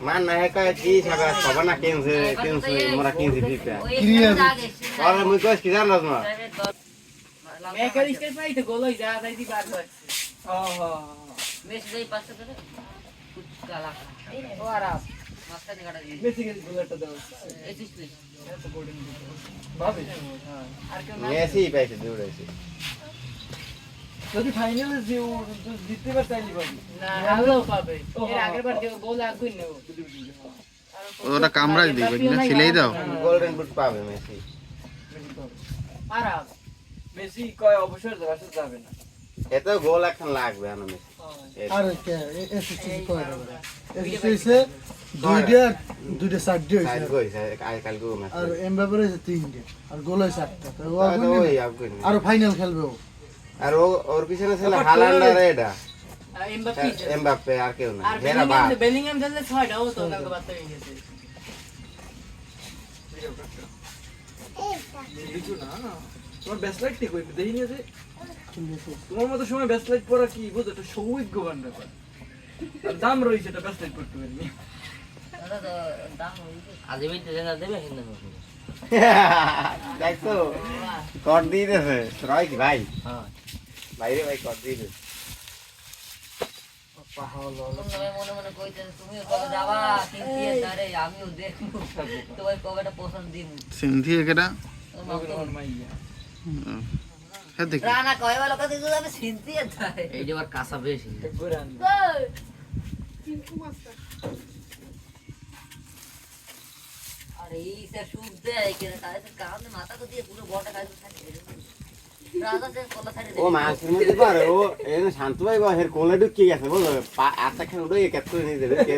মান না হে কয় কি সাবা সবা না কেনছে মোরা কিনছি পিপা আর মুই কইস কি জানলাস না मैं कर इसके पाई तो गोलो जा रही थी बात बात ओहो मैं सीधे ही पास करे कुछ काला ओ आराम मस्त निकाल दी बेसिकली बुलेट दो ऐसी स्प्लिट तो बोर्डिंग भाभी हां আর কেন মেসি পাইছে দৌড়াইছে যদি ফাইনালে জিও জিততে পারতাইলি ভাবি না হারলো পাবে এর আগের বার গোল আগুই নেব ওটা কামড়াই দিবে না ছিলেই দাও গোল্ডেন বুট পাবে মেসি আরাম মেসি কয় অবসর যাবে যাবে না এত গোল এখন লাগবে না মেসি আর কে এসএসসি কয় দেবে এসএসসি দুইটা সাইড দিয়ে সাইড কইছে আই কাল গো ম্যাচ আর এমবাপের হইছে তিনটে আর গোল হইছে আটটা তো ও ওই আগুন আর ফাইনাল খেলবে ও আর ওর পিছনে ছিল হালান্ড আর এটা এমবাপে এমবাপ্পে আর কেউ না আর হেরা বাদ বেলিংহাম খেললে 6টা ও তো কালকে বাদ হয়ে গেছে কিছু না তোমার বেস্ট লাইট ঠিক হইবে দেই নিয়ে যে তোমার মতো সময় বেস্ট লাইট পরা কি বুঝো এটা সৌভাগ্যবান ব্যাপার আর দাম রইছে এটা বেস্ট লাইট পড়তে পারবি দাদা দাম আজ বিতে জানা দেবে হিন্দ দেখছো কর দিয়ে দেছে রয় কি ভাই হ্যাঁ বাইরে ভাই কর দিয়ে দেছে তুমি মনে মনে কইতে তুমি কবে যাবা কিনতে আরে আমিও দেখবো তোমার কবেটা পছন্দ দিব সিন্ধি একেটা আমার মাইয়া হ্যাঁ দেখি রানা কয়বা লোক দিছো আমি চিনতে তাই এই যে আর কাঁচা বেশি ঘুরে আনি আরে এই সে সুখ দেয় কেন তাই তো কামে মাথা কো দিয়ে পুরো বড়টা খাইতে থাকে রাজা সে কলা ছাড়ে ও মাছের মধ্যে পারে ও এনে শান্ত ভাই হের কোলে ঢুকিয়ে গেছে বলো আচ্ছা খান উড়ে কেটে নিয়ে দেবে কে